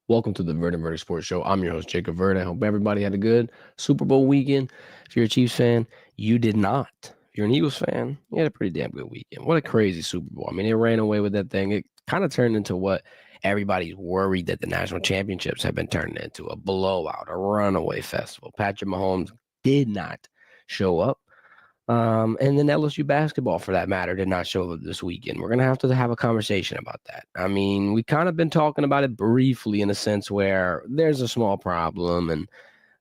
Welcome to the Verde and Verde Sports Show. I'm your host, Jacob Verde. I hope everybody had a good Super Bowl weekend. If you're a Chiefs fan, you did not. If you're an Eagles fan, you had a pretty damn good weekend. What a crazy Super Bowl. I mean, they ran away with that thing. It kind of turned into what everybody's worried that the national championships have been turned into, a blowout, a runaway festival. Patrick Mahomes did not show up. And then LSU basketball, for that matter, did not show up this weekend. We're going to have a conversation about that. I mean, we kind of been talking about it briefly in a sense where there's a small problem and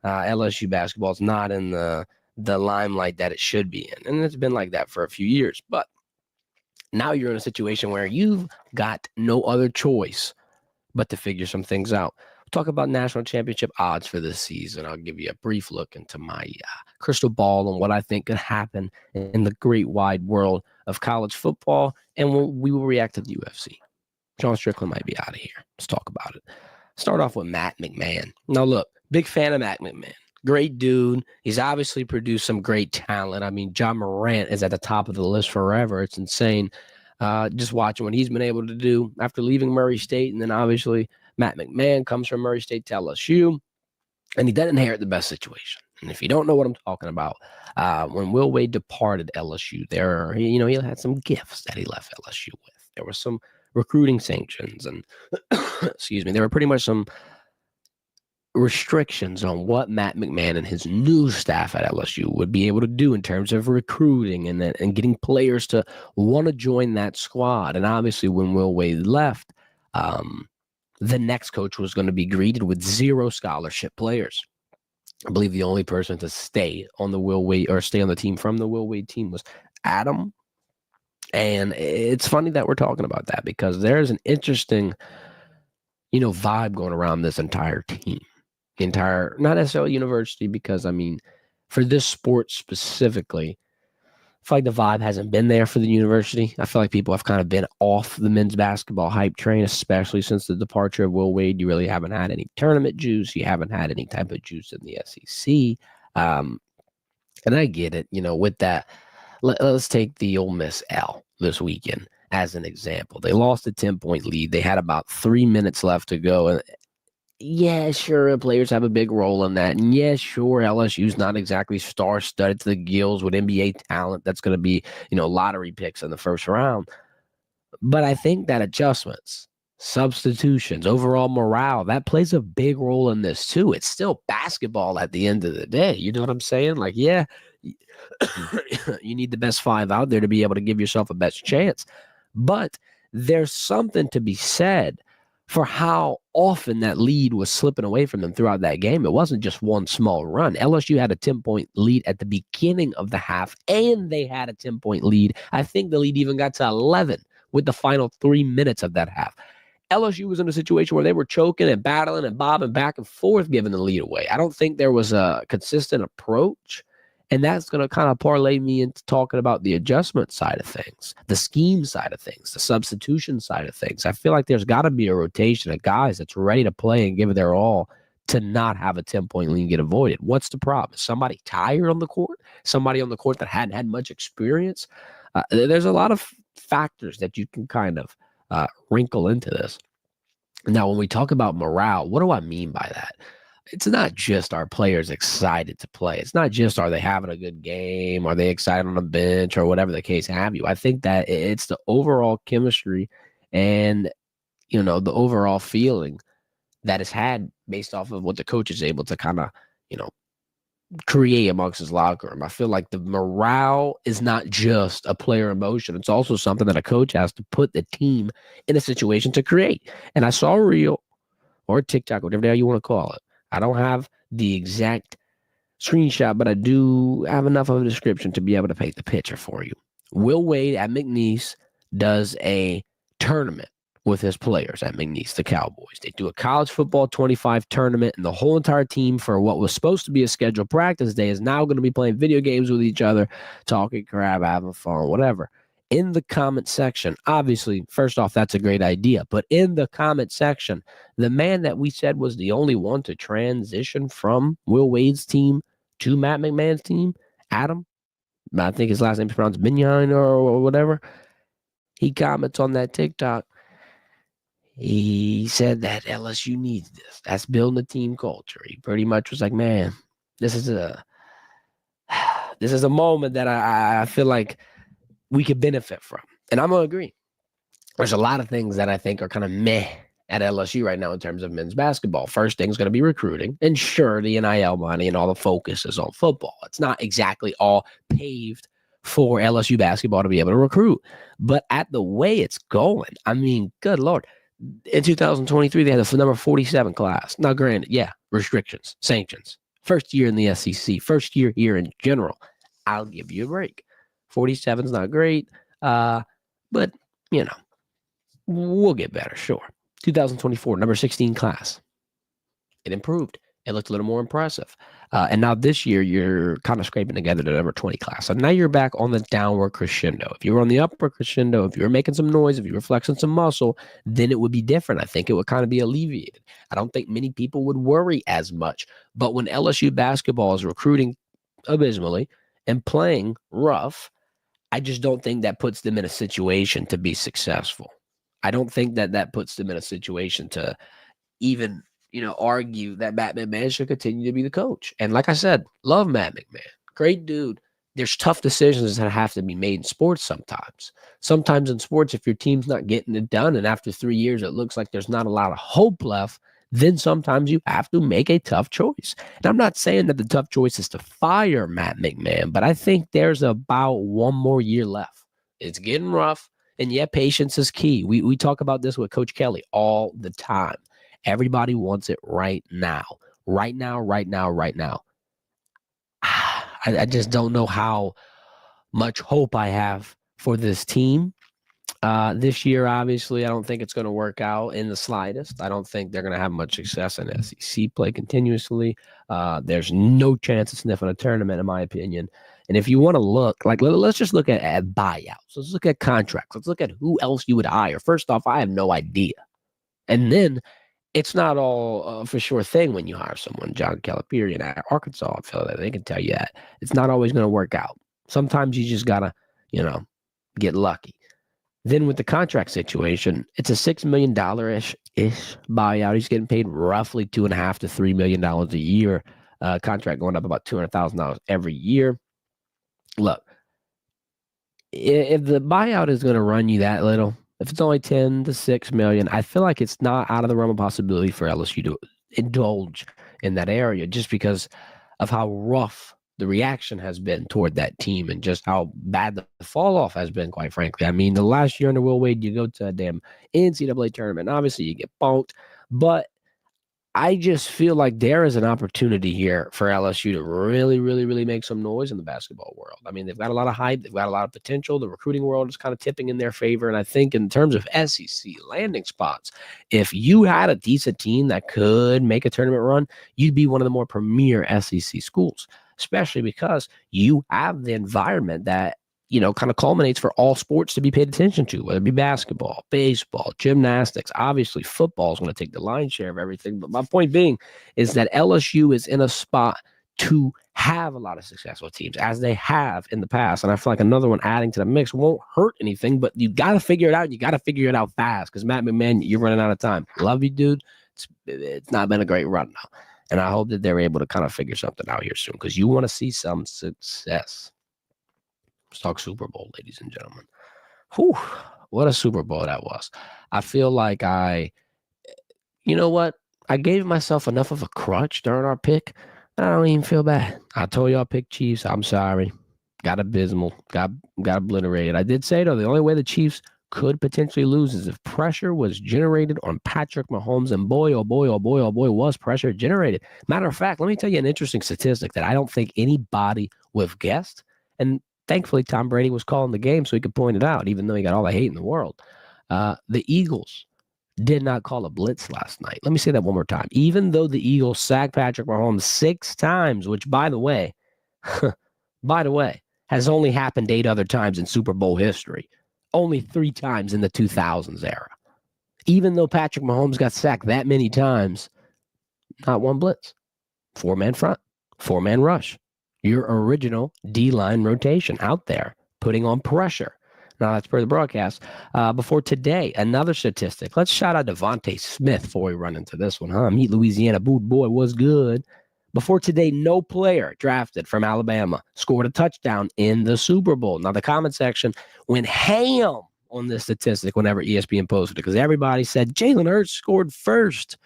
LSU basketball is not in the limelight that it should be in. And it's been like that for a few years. But now you're in a situation where you've got no other choice but to figure some things out. We'll talk about national championship odds for this season. I'll give you a brief look into my crystal ball and what I think could happen in the great wide world of college football, and we will react to the UFC. John Strickland might be out of here. Let's talk about it. Start off with Matt McMahon. Now, look, big fan of Matt McMahon. Great dude. He's obviously produced some great talent. I mean, John Morant is at the top of the list forever. It's insane. Just watching what he's been able to do after leaving Murray State. And then obviously Matt McMahon comes from Murray State to LSU, and he doesn't inherit the best situation. And if you don't know what I'm talking about, when Will Wade departed LSU, he had some gifts that he left LSU with. There were some recruiting sanctions, and excuse me, there were pretty much some restrictions on what Matt McMahon and his new staff at LSU would be able to do in terms of recruiting and getting players to want to join that squad. And obviously, when Will Wade left, the next coach was going to be greeted with 0 scholarship players. I believe the only person to stay on the Will Wade or stay on the team from the Will Wade team was Adam. And it's funny that we're talking about that because there's an interesting, vibe going around this entire team. Not necessarily university, because I mean, for this sport specifically, I feel like the vibe hasn't been there for the university. I feel like people have kind of been off the men's basketball hype train, especially since the departure of Will Wade. You really haven't had any tournament juice. You haven't had any type of juice in the SEC. And I get it, with that. Let's take the Ole Miss L this weekend as an example. They lost a 10-point lead. They had about 3 minutes left to go. And yeah, sure, players have a big role in that. And yeah, sure, LSU's not exactly star-studded to the gills with NBA talent that's going to be, lottery picks in the first round. But I think that adjustments, substitutions, overall morale, that plays a big role in this too. It's still basketball at the end of the day. You know what I'm saying? Like, yeah, you need the best 5 out there to be able to give yourself a best chance. But there's something to be said for how often that lead was slipping away from them throughout that game. It wasn't just one small run. LSU had a 10-point lead at the beginning of the half, and they had a 10-point lead. I think the lead even got to 11 with the final 3 minutes of that half. LSU was in a situation where they were choking and battling and bobbing back and forth, giving the lead away. I don't think there was a consistent approach. And that's going to kind of parlay me into talking about the adjustment side of things, the scheme side of things, the substitution side of things. I feel like there's got to be a rotation of guys that's ready to play and give it their all to not have a 10-point lead get avoided. What's the problem? Is somebody tired on the court? Somebody on the court that hadn't had much experience? There's a lot of factors that you can kind of wrinkle into this. Now, when we talk about morale, what do I mean by that? It's not just our players excited to play. It's not just are they having a good game, are they excited on the bench, or whatever the case have you. I think that it's the overall chemistry and, the overall feeling that is had based off of what the coach is able to kind of, create amongst his locker room. I feel like the morale is not just a player emotion. It's also something that a coach has to put the team in a situation to create. And I saw a reel or TikTok, whatever the hell you want to call it. I don't have the exact screenshot, but I do have enough of a description to be able to paint the picture for you. Will Wade at McNeese does a tournament with his players at McNeese, the Cowboys. They do a college football 25 tournament, and the whole entire team for what was supposed to be a scheduled practice day is now going to be playing video games with each other, talking crap, having fun, whatever. In the comment section, obviously, first off, that's a great idea. But in the comment section, the man that we said was the only one to transition from Will Wade's team to Matt McMahon's team, Adam, I think his last name is pronounced Binyan or whatever, he comments on that TikTok. he said that LSU needs this. That's building a team culture. He pretty much was like, man, this is a moment that I feel like we could benefit from. And I'm going to agree. There's a lot of things that I think are kind of meh at LSU right now in terms of men's basketball. First thing is going to be recruiting. And sure, the NIL money and all the focus is on football. It's not exactly all paved for LSU basketball to be able to recruit. But at the way it's going, I mean, good Lord. In 2023, they had the number 47 class. Now, granted, yeah, restrictions, sanctions. First year in the SEC, first year here in general. I'll give you a break. 47 is not great, but, you know, we'll get better, sure. 2024, number 16 class. It improved. It looked a little more impressive. And now this year, you're kind of scraping together the number 20 class. So now you're back on the downward crescendo. If you were on the upward crescendo, if you were making some noise, if you were flexing some muscle, then it would be different. I think it would kind of be alleviated. I don't think many people would worry as much. But when LSU basketball is recruiting abysmally and playing rough, I just don't think that puts them in a situation to be successful. I don't think that puts them in a situation to even, argue that Matt McMahon should continue to be the coach. And like I said, love Matt McMahon. Great dude. There's tough decisions that have to be made in sports sometimes. Sometimes in sports, if your team's not getting it done and after 3 years it looks like there's not a lot of hope left, then sometimes you have to make a tough choice. And I'm not saying that the tough choice is to fire Matt McMahon, but I think there's about one more year left. It's getting rough. And yeah, patience is key. We talk about this with Coach Kelly all the time. Everybody wants it right now. Right now, right now, right now. I just don't know how much hope I have for this team. This year, obviously, I don't think it's going to work out in the slightest. I don't think they're going to have much success in SEC play continuously. There's no chance of sniffing a tournament, in my opinion. And if you want to look, let's just look at buyouts. Let's look at contracts. Let's look at who else you would hire. First off, I have no idea. And then it's not all for sure thing when you hire someone. John Calipari in Arkansas, I feel that they can tell you that. It's not always going to work out. Sometimes you just got to, get lucky. Then with the contract situation, it's a $6 million ish buyout. He's getting paid roughly $2.5 to $3 million a year. Contract going up about $200,000 every year. Look, if the buyout is going to run you that little, if it's only 10 to 6 million, I feel like it's not out of the realm of possibility for LSU to indulge in that area just because of how rough the reaction has been toward that team and just how bad the fall off has been, quite frankly. I mean, the last year under Will Wade, you go to a damn NCAA tournament. Obviously, you get bonked, but I just feel like there is an opportunity here for LSU to really, really, really make some noise in the basketball world. I mean, they've got a lot of hype. They've got a lot of potential. The recruiting world is kind of tipping in their favor. And I think in terms of SEC landing spots, if you had a decent team that could make a tournament run, you'd be one of the more premier SEC schools, especially because you have the environment that kind of culminates for all sports to be paid attention to, whether it be basketball, baseball, gymnastics. Obviously, football is going to take the lion's share of everything. But my point being is that LSU is in a spot to have a lot of successful teams, as they have in the past. And I feel like another one adding to the mix won't hurt anything, but you got to figure it out. You got to figure it out fast because Matt McMahon, you're running out of time. Love you, dude. It's not been a great run now. And I hope that they're able to kind of figure something out here soon because you want to see some success. Let's talk Super Bowl, ladies and gentlemen. Whew, what a Super Bowl that was. I feel like you know what? I gave myself enough of a crutch during our pick. I don't even feel bad. I told y'all pick Chiefs. I'm sorry. Got abysmal. Got obliterated. I did say, though, the only way the Chiefs could potentially lose is if pressure was generated on Patrick Mahomes. And boy, oh boy, oh boy, oh boy, was pressure generated. Matter of fact, let me tell you an interesting statistic that I don't think anybody would have guessed. And thankfully, Tom Brady was calling the game so he could point it out, even though he got all the hate in the world. The Eagles did not call a blitz last night. Let me say that one more time. Even though the Eagles sacked Patrick Mahomes 6 times, which, by the way, has only happened 8 other times in Super Bowl history. Only 3 times in the 2000s era. Even though Patrick Mahomes got sacked that many times, not one blitz. 4-man front, 4-man rush. Your original D-line rotation out there, putting on pressure. Now, that's per the broadcast. Before today, another statistic. Let's shout out Devontae Smith before we run into this one, huh? Meet Louisiana. Boot boy was good. Before today, no player drafted from Alabama scored a touchdown in the Super Bowl. Now, the comment section went ham on this statistic whenever ESPN posted it because everybody said Jalen Hurts scored first.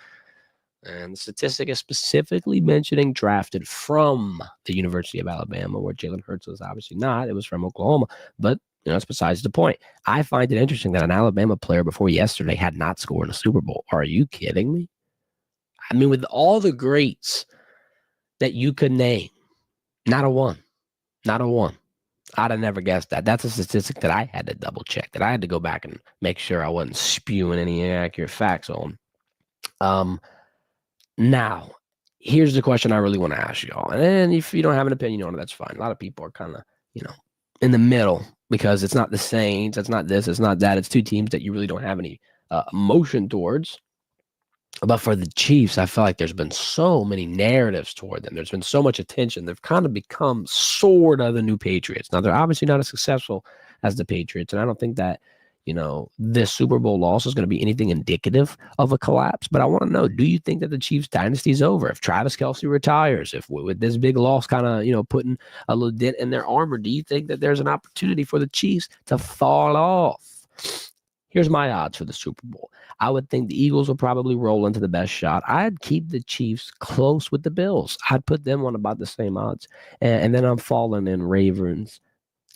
And the statistic is specifically mentioning drafted from the University of Alabama, where Jalen Hurts was obviously not. It was from Oklahoma. But, that's besides the point. I find it interesting that an Alabama player before yesterday had not scored in a Super Bowl. Are you kidding me? I mean, with all the greats that you could name, not a one. Not a one. I'd have never guessed that. That's a statistic that I had to double check, that I had to go back and make sure I wasn't spewing any inaccurate facts on. Now, here's the question I really want to ask y'all. And if you don't have an opinion on it, that's fine. A lot of people are kind of, in the middle because it's not the Saints, it's not this, it's not that. It's two teams that you really don't have any emotion towards. But for the Chiefs, I feel like there's been so many narratives toward them. There's been so much attention. They've kind of become sort of the new Patriots. Now, they're obviously not as successful as the Patriots, and I don't think that this Super Bowl loss is going to be anything indicative of a collapse. But I want to know, do you think that the Chiefs dynasty is over? If Travis Kelce retires, if with this big loss kind of, putting a little dent in their armor, do you think that there's an opportunity for the Chiefs to fall off? Here's my odds for the Super Bowl. I would think the Eagles will probably roll into the best shot. I'd keep the Chiefs close with the Bills. I'd put them on about the same odds. And then I'm falling in Ravens,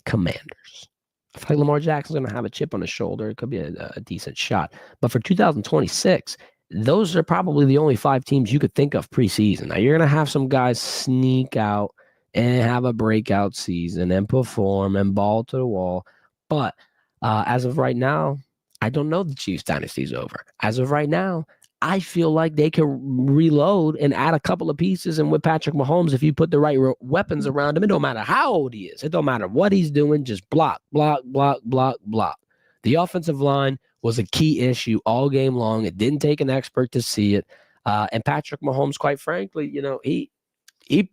Commanders. I feel like Lamar Jackson's going to have a chip on his shoulder. It could be a decent shot. But for 2026, those are probably the only 5 teams you could think of preseason. Now, you're going to have some guys sneak out and have a breakout season and perform and ball to the wall. But as of right now, I don't know the Chiefs dynasty's over. As of right now, I feel like they can reload and add a couple of pieces. And with Patrick Mahomes, if you put the right weapons around him, it don't matter how old he is. It don't matter what he's doing. Just block, block, block, block, block. The offensive line was a key issue all game long. It didn't take an expert to see it. And Patrick Mahomes, quite frankly, he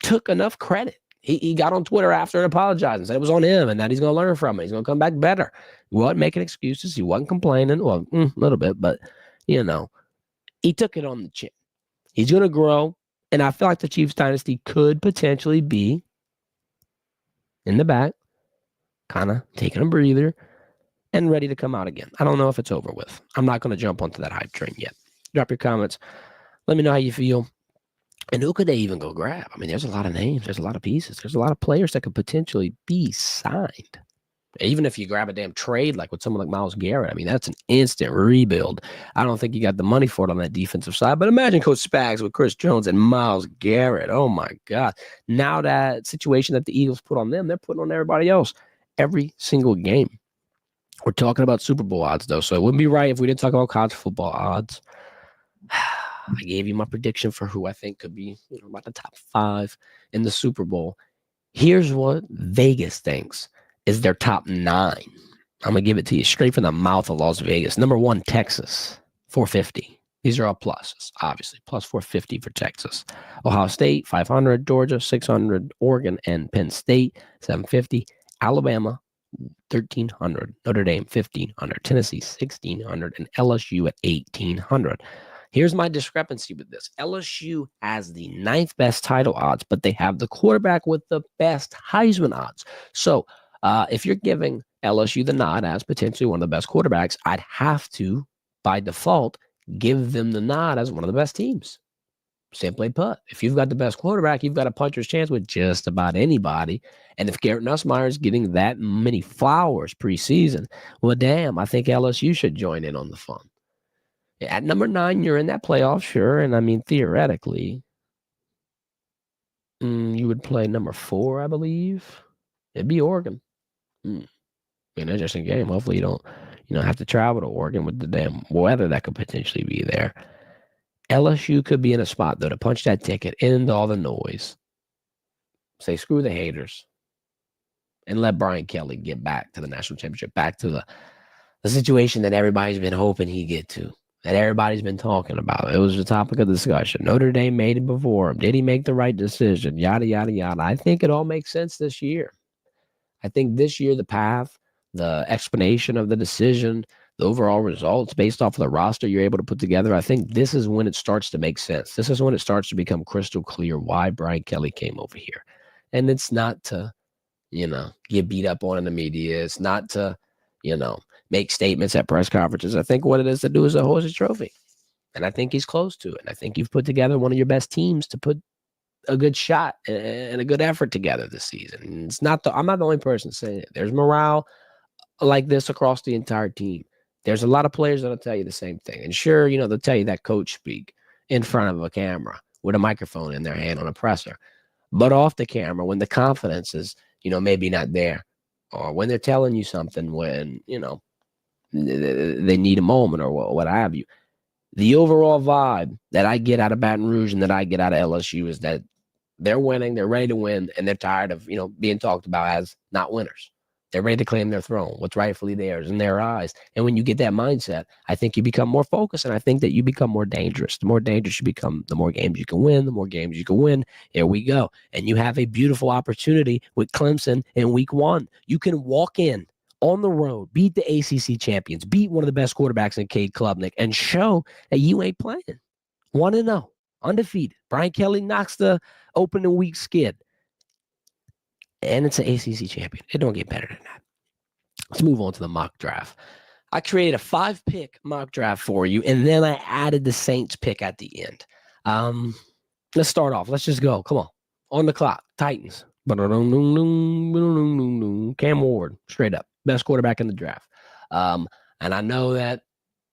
took enough credit. He got on Twitter after and apologized and said it was on him and that he's going to learn from it. He's going to come back better. He wasn't making excuses. He wasn't complaining. Well, a little bit, but, he took it on the chin. He's going to grow, and I feel like the Chiefs dynasty could potentially be in the back, kind of taking a breather, and ready to come out again. I don't know if it's over with. I'm not going to jump onto that hype train yet. Drop your comments. Let me know how you feel. And who could they even go grab? I mean, there's a lot of names. There's a lot of pieces. There's a lot of players that could potentially be signed. Even if you grab a damn trade like with someone like Myles Garrett, I mean, that's an instant rebuild. I don't think you got the money for it on that defensive side. But imagine Coach Spags with Chris Jones and Myles Garrett. Oh, my God. Now that situation that the Eagles put on them, they're putting on everybody else every single game. We're talking about Super Bowl odds, though, so it wouldn't be right if we didn't talk about college football odds. I gave you my prediction for who I think could be about the top 5 in the Super Bowl. Here's what Vegas thinks is their top 9. I'm going to give it to you straight from the mouth of Las Vegas. Number 1, Texas, 450. These are all pluses, obviously. Plus 450 for Texas. Ohio State, 500. Georgia, 600. Oregon and Penn State, 750. Alabama, 1,300. Notre Dame, 1,500. Tennessee, 1,600. And LSU at 1,800. Here's my discrepancy with this. LSU has the 9th best title odds, but they have the quarterback with the best Heisman odds. So if you're giving LSU the nod as potentially one of the best quarterbacks, I'd have to, by default, give them the nod as one of the best teams. Simply put, if you've got the best quarterback, you've got a puncher's chance with just about anybody. And if Garrett Nussmeier is getting that many flowers preseason, well, damn, I think LSU should join in on the fun. At number 9, you're in that playoff, sure. And I mean, theoretically, you would play number 4, I believe. It'd be Oregon. Be an interesting game. Hopefully you don't have to travel to Oregon with the damn weather that could potentially be there. LSU could be in a spot, though, to punch that ticket, end all the noise, say screw the haters, and let Brian Kelly get back to the national championship, back to the situation that everybody's been hoping he'd get to, that everybody's been talking about. It was the topic of discussion. Notre Dame made it before him. Did he make the right decision? Yada, yada, yada. I think it all makes sense this year. I think this year the path the explanation of the decision, the overall results based off of the roster you're able to put together, I think this is when it starts to make sense. This is when it starts to become crystal clear why Brian Kelly came over here. And it's not to, get beat up on in the media. It's not to, make statements at press conferences. I think what it is to do is a hoist a trophy. And I think he's close to it. And I think you've put together one of your best teams to put a good shot and a good effort together this season. And I'm not the only person saying it. There's morale like this across the entire team. There's a lot of players that'll tell you the same thing. And sure, they'll tell you that coach speak in front of a camera with a microphone in their hand on a presser. But off the camera, when the confidence is, maybe not there, or when they're telling you something when, they need a moment or what have you. The overall vibe that I get out of Baton Rouge and that I get out of LSU is that they're winning, they're ready to win, and they're tired of, being talked about as not winners. They're ready to claim their throne, what's rightfully theirs in their eyes. And when you get that mindset, I think you become more focused, and I think that you become more dangerous. The more dangerous you become, the more games you can win, the more games you can win. Here we go. And you have a beautiful opportunity with Clemson in week 1. You can walk in on the road, beat the ACC champions, beat one of the best quarterbacks in Cade Klubnik, and show that you ain't playing. 1-0, undefeated. Brian Kelly knocks the opening week skid. And it's an ACC champion. It don't get better than that. Let's move on to the mock draft. I created a 5-pick mock draft for you, and then I added the Saints pick at the end. Let's start off. Let's just go. Come on. On the clock. Titans. Cam Ward, straight up. Best quarterback in the draft. And I know that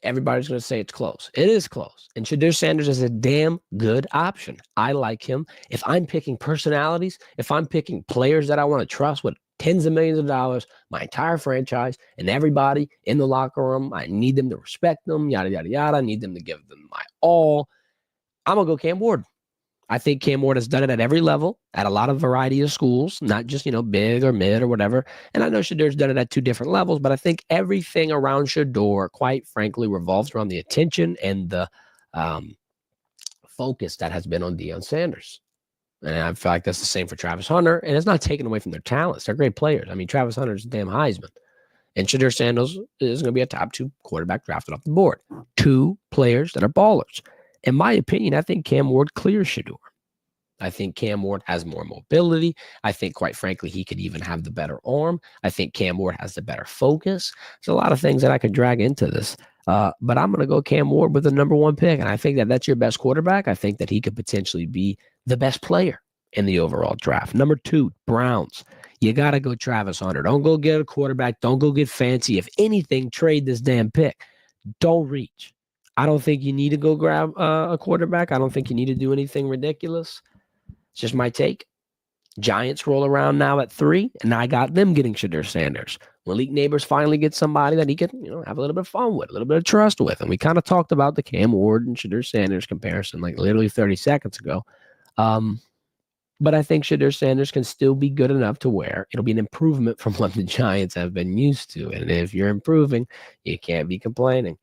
everybody's going to say it's close. It is close. And Shedeur Sanders is a damn good option. I like him. If I'm picking personalities, if I'm picking players that I want to trust with tens of millions of dollars, my entire franchise, and everybody in the locker room, I need them to respect them, yada, yada, yada. I need them to give them my all. I'm going to go Cam Ward. I think Cam Ward has done it at every level, at a lot of variety of schools, not just, big or mid or whatever. And I know Shedeur's done it at 2 different levels, but I think everything around Shedeur, quite frankly, revolves around the attention and the focus that has been on Deion Sanders. And I feel like that's the same for Travis Hunter. And it's not taken away from their talents. They're great players. I mean, Travis Hunter's a damn Heisman. And Shedeur Sanders is going to be a top 2 quarterback drafted off the board. 2 players that are ballers. In my opinion, I think Cam Ward clears Shedeur. I think Cam Ward has more mobility. I think, quite frankly, he could even have the better arm. I think Cam Ward has the better focus. There's a lot of things that I could drag into this. But I'm going to go Cam Ward with the number 1 pick. And I think that that's your best quarterback. I think that he could potentially be the best player in the overall draft. Number 2, Browns. You got to go Travis Hunter. Don't go get a quarterback. Don't go get fancy. If anything, trade this damn pick. Don't reach. I don't think you need to go grab a quarterback. I don't think you need to do anything ridiculous. It's just my take. Giants roll around now at 3, and I got them getting Shedeur Sanders. Malik Neighbors finally gets somebody that he can, have a little bit of fun with, a little bit of trust with. And we kind of talked about the Cam Ward and Shedeur Sanders comparison like literally 30 seconds ago. But I think Shedeur Sanders can still be good enough to where it'll be an improvement from what the Giants have been used to. And if you're improving, you can't be complaining.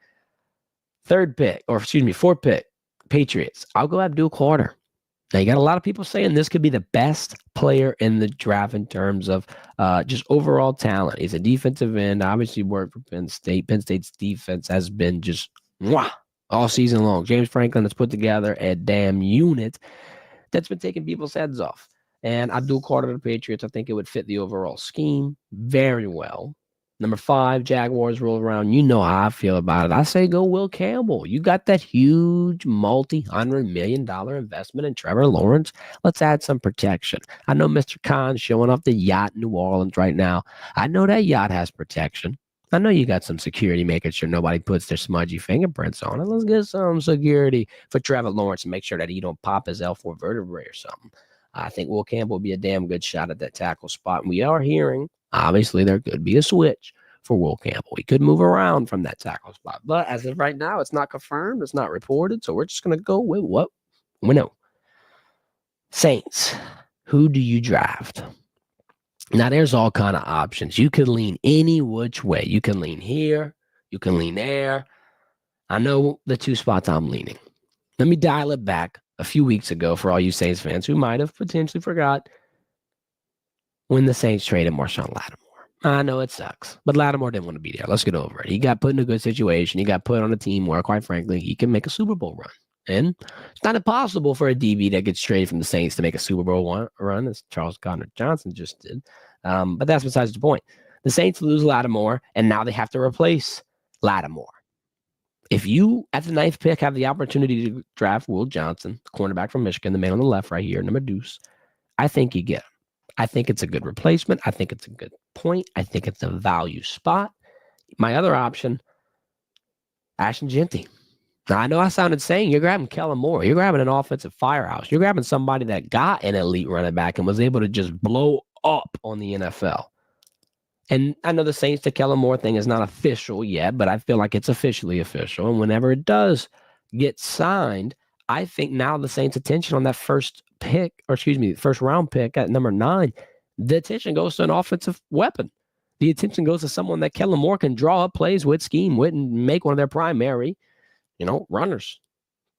4th pick, Patriots. I'll go Abdul Carter. Now, you got a lot of people saying this could be the best player in the draft in terms of just overall talent. He's a defensive end, obviously worked for Penn State. Penn State's defense has been just all season long. James Franklin has put together a damn unit that's been taking people's heads off. And Abdul Carter to the Patriots, I think it would fit the overall scheme very well. Number 5, Jaguars roll around. You know how I feel about it. I say go Will Campbell. You got that huge multi-$100 million investment in Trevor Lawrence. Let's add some protection. I know Mr. Khan's showing off the yacht in New Orleans right now. I know that yacht has protection. I know you got some security making sure nobody puts their smudgy fingerprints on it. Let's get some security for Trevor Lawrence and make sure that he don't pop his L4 vertebrae or something. I think Will Campbell will be a damn good shot at that tackle spot. And we are hearing, obviously, there could be a switch for Will Campbell. He could move around from that tackle spot. But as of right now, it's not confirmed. It's not reported. So we're just going to go with what we know. Saints, who do you draft? Now, there's all kind of options. You can lean any which way. You can lean here. You can lean there. I know the 2 spots I'm leaning. Let me dial it back a few weeks ago for all you Saints fans who might have potentially forgot when the Saints traded Marshawn Lattimore. I know it sucks, but Lattimore didn't want to be there. Let's get over it. He got put in a good situation. He got put on a team where, quite frankly, he can make a Super Bowl run. And it's not impossible for a DB that gets traded from the Saints to make a Super Bowl run, as Charles Gardner Johnson just did. But that's besides the point. The Saints lose Lattimore, and now they have to replace Lattimore. If you, at the 9th pick, have the opportunity to draft Will Johnson, cornerback from Michigan, the man on the left right here, number deuce, I think you get him. I think it's a good replacement. I think it's a good point. I think it's a value spot. My other option, Ashton Jeanty. Now, I know I sound insane. You're grabbing Kellen Moore. You're grabbing an offensive firehouse. You're grabbing somebody that got an elite running back and was able to just blow up on the NFL. And I know the Saints to Kellen Moore thing is not official yet, but I feel like it's officially official. And whenever it does get signed, I think now the Saints' attention on that first round pick at number 9, the attention goes to an offensive weapon. The attention goes to someone that Kellen Moore can draw up plays with, scheme with, and make one of their primary, runners,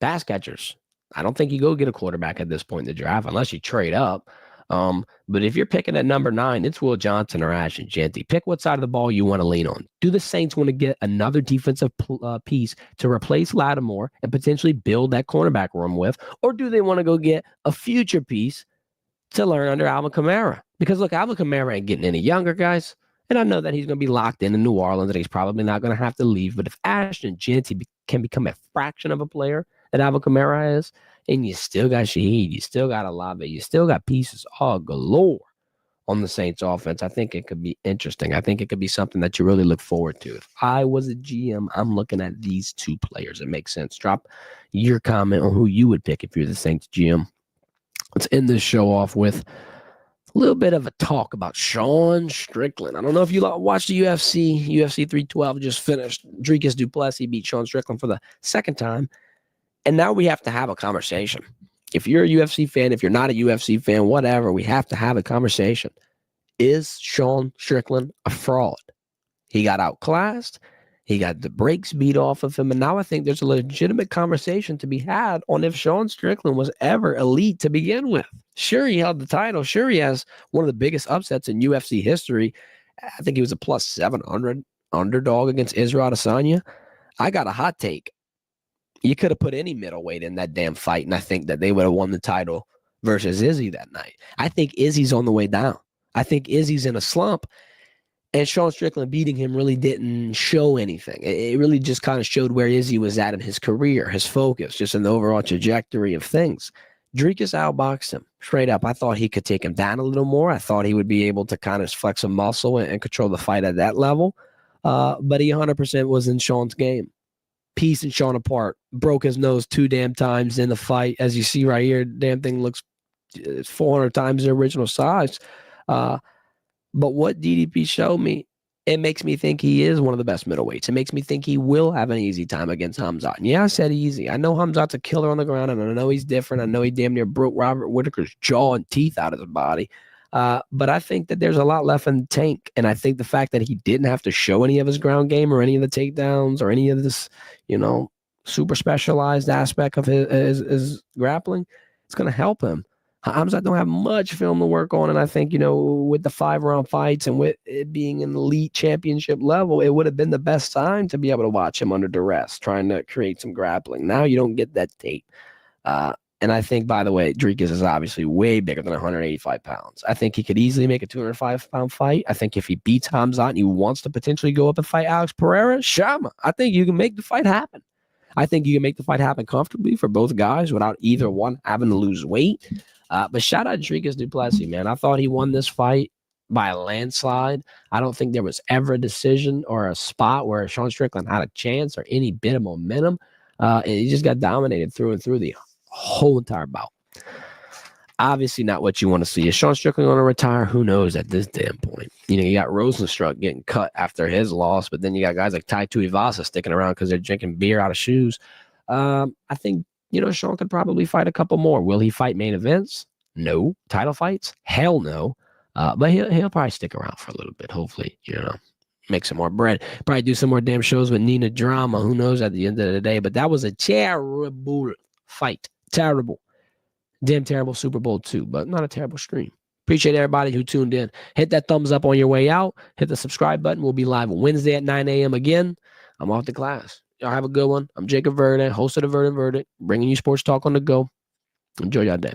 pass catchers. I don't think you go get a quarterback at this point in the draft unless you trade up. But if you're picking at number 9, it's Will Johnson or Ashton Jeanty. Pick what side of the ball you want to lean on. Do the Saints want to get another defensive piece to replace Lattimore and potentially build that cornerback room with? Or do they want to go get a future piece to learn under Alvin Kamara? Because, look, Alvin Kamara ain't getting any younger, guys. And I know that he's going to be locked in New Orleans and he's probably not going to have to leave. But if Ashton Jeanty can become a fraction of a player that Alvin Kamara is, and you still got Shaheed, you still got Olave, you still got pieces all galore on the Saints offense, I think it could be interesting. I think it could be something that you really look forward to. If I was a GM, I'm looking at these 2 players. It makes sense. Drop your comment on who you would pick if you're the Saints GM. Let's end this show off with a little bit of a talk about Sean Strickland. I don't know if you watched the UFC. UFC 312 just finished. Dricus du Plessis beat Sean Strickland for the second time. And now we have to have a conversation. If you're a UFC fan, if you're not a UFC fan, whatever, we have to have a conversation. Is Sean Strickland a fraud? He got outclassed. He got the brakes beat off of him. And now I think there's a legitimate conversation to be had on if Sean Strickland was ever elite to begin with. Sure, he held the title. Sure, he has one of the biggest upsets in UFC history. I think he was a plus 700 underdog against Israel Adesanya. I got a hot take. You could have put any middleweight in that damn fight, and I think that they would have won the title versus Izzy that night. I think Izzy's on the way down. I think Izzy's in a slump, and Sean Strickland beating him really didn't show anything. It really just kind of showed where Izzy was at in his career, his focus, just in the overall trajectory of things. Dricus outboxed him straight up. I thought he could take him down a little more. I thought he would be able to kind of flex a muscle and control the fight at that level, but he 100% was in Sean's game. Piecing Sean apart, broke his nose 2 damn times in the fight. As you see right here, damn thing looks 400 times the original size. But what DDP showed me, it makes me think he is one of the best middleweights. It makes me think he will have an easy time against Hamzat. And yeah, I said easy. I know Hamzat's a killer on the ground, and I know he's different. I know he damn near broke Robert Whittaker's jaw and teeth out of his body. But I think that there's a lot left in the tank. And I think the fact that he didn't have to show any of his ground game or any of the takedowns or any of this, super specialized aspect of his grappling, it's going to help him. Hamzat don't have much film to work on. And I think, with the 5-round fights and with it being an elite championship level, it would have been the best time to be able to watch him under duress, trying to create some grappling. Now you don't get that tape. And I think, by the way, Dricus is obviously way bigger than 185 pounds. I think he could easily make a 205-pound fight. I think if he beats Hamzat and he wants to potentially go up and fight Alex Pereira, Shama, I think you can make the fight happen. I think you can make the fight happen comfortably for both guys without either one having to lose weight. But shout out Dricus du Plessis, man. I thought he won this fight by a landslide. I don't think there was ever a decision or a spot where Sean Strickland had a chance or any bit of momentum. And he just got dominated through and through the whole entire bout. Obviously not what you want to see. Is Sean Strickland going to retire? Who knows at this damn point? You got Rosenstruck getting cut after his loss, but then you got guys like Tai Tuivasa sticking around because they're drinking beer out of shoes. I think, Sean could probably fight a couple more. Will he fight main events? No. Title fights? Hell no. But he'll probably stick around for a little bit. Hopefully, make some more bread. Probably do some more damn shows with Nina Drama. Who knows at the end of the day? But that was a terrible fight. Terrible. Damn terrible Super Bowl too, but not a terrible stream. Appreciate everybody who tuned in. Hit that thumbs up on your way out. Hit the subscribe button. We'll be live Wednesday at 9 a.m. again. I'm off to class. Y'all have a good one. I'm Jacob Verde, host of the Verdant Verdict, bringing you sports talk on the go. Enjoy your day.